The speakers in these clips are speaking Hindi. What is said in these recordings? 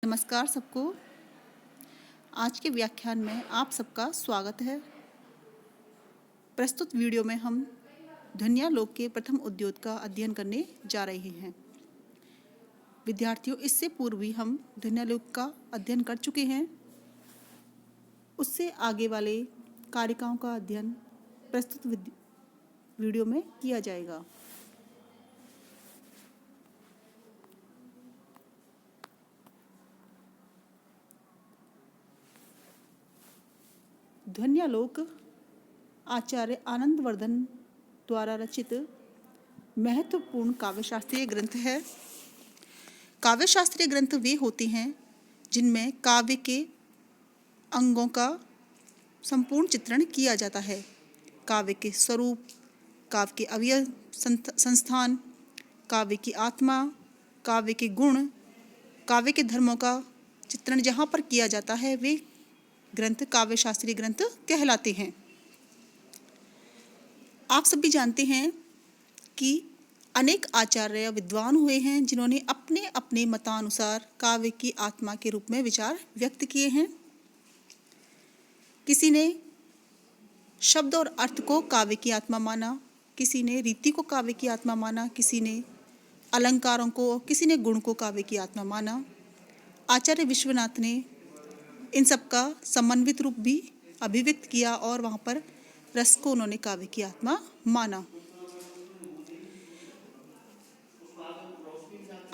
नमस्कार सबको। आज के व्याख्यान में आप सबका स्वागत है। प्रस्तुत वीडियो में हम ध्वन्यालोक के प्रथम उद्योग का अध्ययन करने जा रहे हैं। विद्यार्थियों, इससे पूर्व भी हम ध्वन्यालोक का अध्ययन कर चुके हैं। उससे आगे वाले कारिकाओं का अध्ययन प्रस्तुत वीडियो में किया जाएगा। ध्वन्यालोक आचार्य आनंदवर्धन द्वारा रचित महत्वपूर्ण काव्यशास्त्रीय ग्रंथ है। काव्यशास्त्रीय ग्रंथ वे होते हैं जिनमें काव्य के अंगों का संपूर्ण चित्रण किया जाता है। काव्य के स्वरूप, काव्य के अवयव संस्थान, काव्य की आत्मा, काव्य के गुण, काव्य के धर्मों का चित्रण जहाँ पर किया जाता है वे ग्रंथ काव्यशास्त्रीय ग्रंथ कहलाते हैं। आप सभी जानते हैं कि अनेक आचार्य विद्वान हुए हैं जिन्होंने अपने अपने मतानुसार काव्य की आत्मा के रूप में विचार व्यक्त किए हैं। किसी ने शब्द और अर्थ को काव्य की आत्मा माना, किसी ने रीति को काव्य की आत्मा माना, किसी ने अलंकारों को, किसी ने गुण को काव्य की आत्मा माना। आचार्य विश्वनाथ ने इन सब का समन्वित रूप भी अभिव्यक्त किया और वहाँ पर रस को उन्होंने काव्य की आत्मा माना।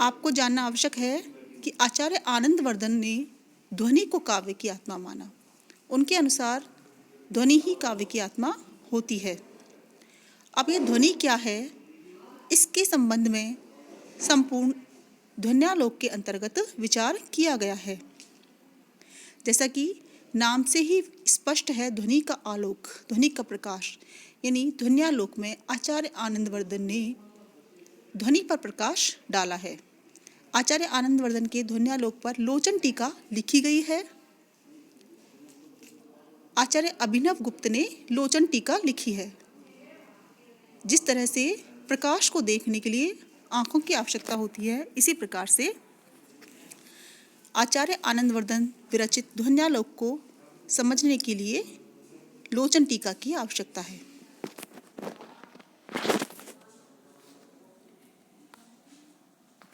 आपको जानना आवश्यक है कि आचार्य आनंदवर्धन ने ध्वनि को काव्य की आत्मा माना। उनके अनुसार ध्वनि ही काव्य की आत्मा होती है। अब ये ध्वनि क्या है, इसके संबंध में संपूर्ण ध्वन्यालोक के अंतर्गत विचार किया गया है। जैसा कि नाम से ही स्पष्ट है, ध्वनि का आलोक, ध्वनि का प्रकाश, यानी ध्वन्यालोक में आचार्य आनंदवर्धन ने ध्वनि पर प्रकाश डाला है। आचार्य आनंदवर्धन के ध्वन्यालोक पर लोचन टीका लिखी गई है। आचार्य अभिनव गुप्त ने लोचन टीका लिखी है। जिस तरह से प्रकाश को देखने के लिए आंखों की आवश्यकता होती है, इसी प्रकार से आचार्य आनंदवर्धन विरचित ध्वन्यालोक को समझने के लिए लोचन टीका की आवश्यकता है।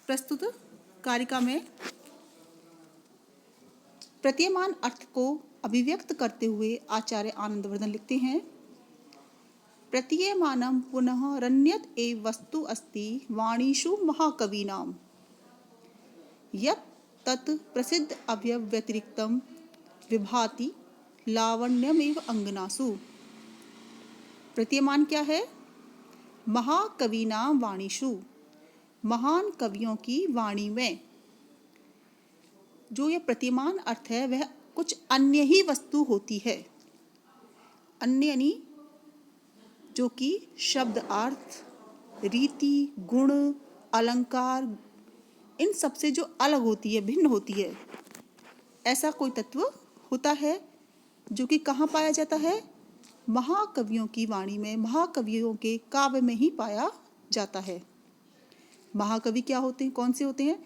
प्रस्तुत कारिका में प्रतीयमान अर्थ को अभिव्यक्त करते हुए आचार्य आनंदवर्धन लिखते हैं, प्रतीयमानं पुनः रण्यत एव वस्तु अस्ति वाणीषु महाकवीनां यत् तत् प्रसिद्ध अवयव व्यतिरिक्तं विभाति लावण्यमेव अंगनासु। प्रतीयमान क्या है? महाकवीनां वाणीषु, महान कवियों की वाणी में। जो यह प्रतीयमान अर्थ है वह कुछ अन्य ही वस्तु होती है। अन्य यानी जो कि शब्द अर्थ, रीति, गुण, अलंकार, इन सब से जो अलग होती है, भिन्न होती है, ऐसा कोई तत्व होता है जो कि कहाँ पाया जाता है? महाकवियों की वाणी में, महाकवियों के काव्य में ही पाया जाता है। महाकवि क्या होते हैं, कौन से होते हैं?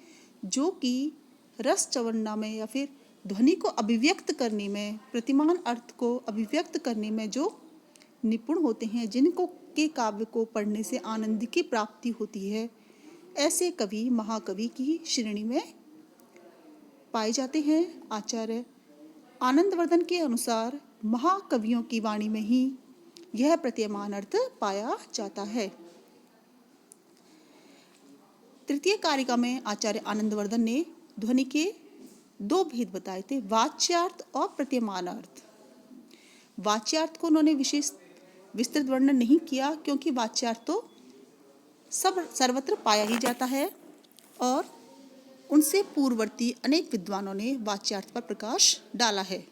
जो कि रस चवन्ना में या फिर ध्वनि को अभिव्यक्त करने में, प्रतिमान अर्थ को अभिव्यक्त करने में जो निपुण होते हैं, जिनको के काव्य को पढ़ने से आनंद की प्राप्ति होती है, ऐसे कवि महाकवि की श्रेणी में पाए जाते हैं। आचार्य आनंदवर्धन के अनुसार महाकवियों की वाणी में ही यह प्रतीयमान अर्थ पाया जाता है। तृतीय कारिका में आचार्य आनंदवर्धन ने ध्वनि के दो भेद बताए थे, वाच्यार्थ और प्रतीयमान अर्थ। वाच्यार्थ को उन्होंने विशेष विस्तृत वर्णन नहीं किया, क्योंकि वाच्यार्थ तो सर्वत्र पाया ही जाता है और उनसे पूर्ववर्ती अनेक विद्वानों ने वाच्यार्थ पर प्रकाश डाला है।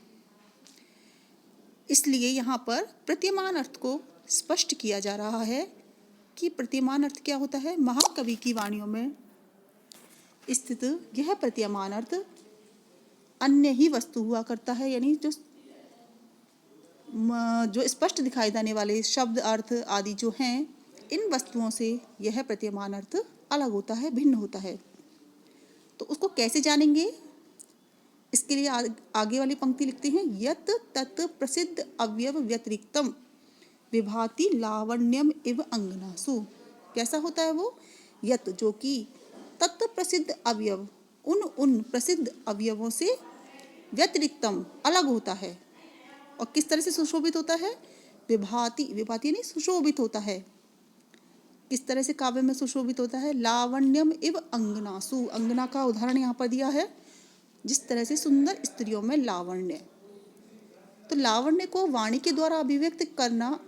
इसलिए यहाँ पर प्रतीयमान अर्थ को स्पष्ट किया जा रहा है कि प्रतीयमान अर्थ क्या होता है। महाकवि की वाणियों में स्थित यह प्रतीयमान अर्थ अन्य ही वस्तु हुआ करता है, यानी जो स्पष्ट दिखाई देने वाले शब्द अर्थ आदि जो हैं, इन वस्तुओं से यह प्रतीयमान अर्थ अलग होता है, भिन्न होता है। तो उसको कैसे जानेंगे? इसके लिए आगे वाली पंक्ति लिखते हैं, यत तत् प्रसिद्ध अवयव व्यतिरिक्तम विभाति लावण्यम इव अंगनासु। कैसा होता है वो? यत जो कि, तत् प्रसिद्ध अवयव उन प्रसिद्ध अवयवों से, व्यतिरिक्तम अलग होता है। और किस तरह से सुशोभित होता है? विभाति, विभाति नहीं सुशोभित होता है। किस तरह से काव्य में सुशोभित होता है? लावण्यम इव अंगनासु, अंगना का उदाहरण यहाँ पर दिया है। जिस तरह से सुंदर स्त्रियों में लावण्य, तो लावण्य को वाणी के द्वारा अभिव्यक्त करना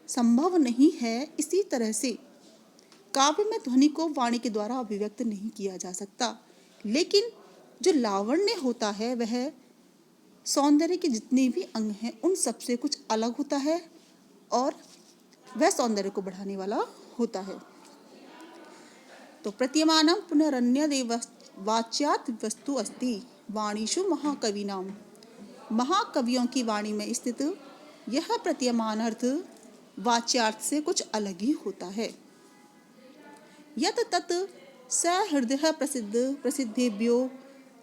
संभव नहीं है, इसी तरह से काव्य में ध्वनि को वाणी के द्वारा अभिव्यक्त नहीं किया जा सकता। लेकिन जो लावण्य होता है वह सौंदर्य के जितने भी अंग हैं उन सबसे कुछ अलग होता है और वह सौंदर्य को बढ़ाने वाला होता है। तो प्रतीयमानम पुनरन्यदेव वाच्यात् वस्तु अस्ति वाणीषु महाकविनाम। महाकवियों की वाणी में स्थित यह प्रतीयमान अर्थ वाच्यार्थ से कुछ अलग ही होता है। यत तत् सहृदय प्रसिद्धेभ्यो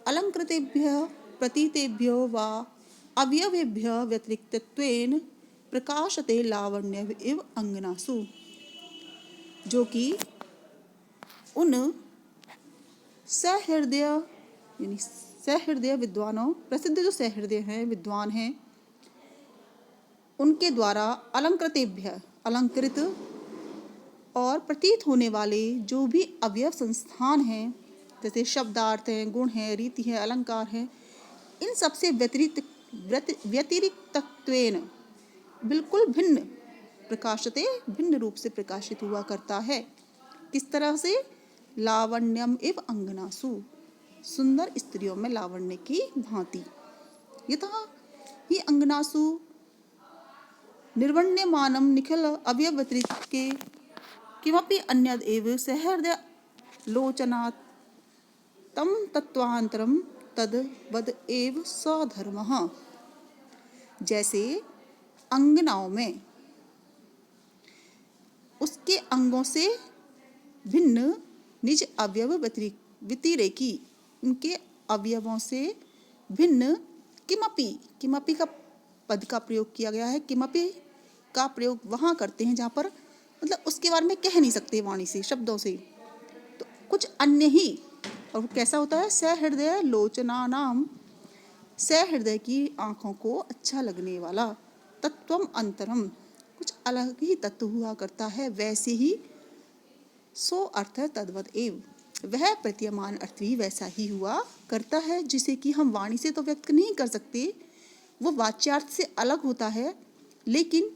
अलंकृतेभ्यः प्रतीतेभ्यो वा अवयवेभ्यः व्यतिरिक्तत्वेन प्रकाशते लावण्य इव अंगनासु। जो कि उन सहृदय यानी सहृदय विद्वानों, प्रसिद्ध जो सहृदय हैं, विद्वान हैं, उनके द्वारा अलंकृतेभ्य, अलंकृत और प्रतीत होने वाले जो भी अवयव संस्थान हैं, जैसे शब्दार्थ हैं, गुण हैं, रीति है, अलंकार है, इन सबसे व्यतिरिक्तत्वेन बिल्कुल भिन्न प्रकाशते, भिन्न रूप से प्रकाशित हुआ करता है। किस तरह से? लावण्यम इव अंगनासु, सुंदर स्त्रियों में लावण्य की भांति। यथा ही अंगनासु निर्वण्यमानं निखिल अवयव व्यतिरिक्त के किमपि अन्यद एव सहृदय लोचनात् तम तत्वांतरम तद वद एव स्वधर्मः। जैसे अंगनाओं में उसके अंगों से भिन्न निज अवयव व्यतिरेकी, उनके अवयवों से भिन्न किमपि, किमपि का पद का प्रयोग किया गया है। किमपि का प्रयोग वहाँ करते हैं जहाँ पर मतलब उसके बारे में कह नहीं सकते वाणी से, शब्दों से, तो कुछ अन्य ही। और कैसा होता है? सहृदय लोचना नाम, सहृदय की आँखों को अच्छा लगने वाला, तत्वम अंतरम, कुछ अलग ही तत्व हुआ करता है, वैसे ही सो अर्थ तद्वद एव, वह प्रतीयमान अर्थ भी वैसा ही हुआ करता है, जिसे कि हम वाणी से तो व्यक्त नहीं कर सकते। वो वाच्यार्थ से अलग होता है, लेकिन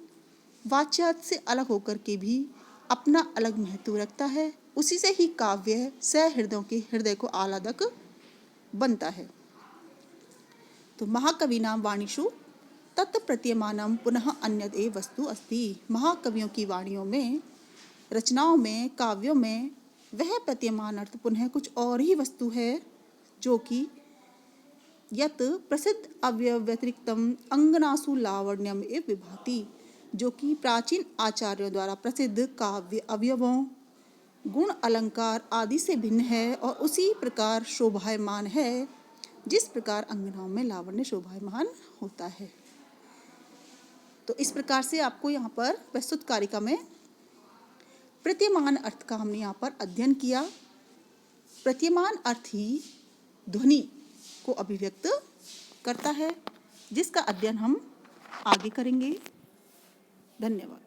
वाच्यार्थ से अलग होकर के भी अपना अलग महत्व रखता है। उसी से ही काव्य सहृदयों के हृदय को आह्लादक बनता है। तो महाकविनां वाणीषु तत्प्रतीयमानं पुनः अन्यद एव वस्तु अस्ति। महाकवियों की वाणियों में, रचनाओं में, काव्यों में वह प्रतीयमान अर्थ पुनः कुछ और ही वस्तु है, जो कि यत प्रसिद्ध अवयव व्यतिरिक्तम अंगनासु लावण्यम एव विभाति, जो कि प्राचीन आचार्यों द्वारा प्रसिद्ध काव्य अवयवों, गुण, अलंकार आदि से भिन्न है और उसी प्रकार शोभायमान है जिस प्रकार अंगनाओं में लावण्य शोभायमान होता है। तो इस प्रकार से आपको यहाँ पर प्रस्तुत कारिका में प्रतीयमान अर्थ का हमने यहाँ पर अध्ययन किया। प्रतीयमान अर्थ ही ध्वनि को अभिव्यक्त करता है, जिसका अध्ययन हम आगे करेंगे। धन्यवाद।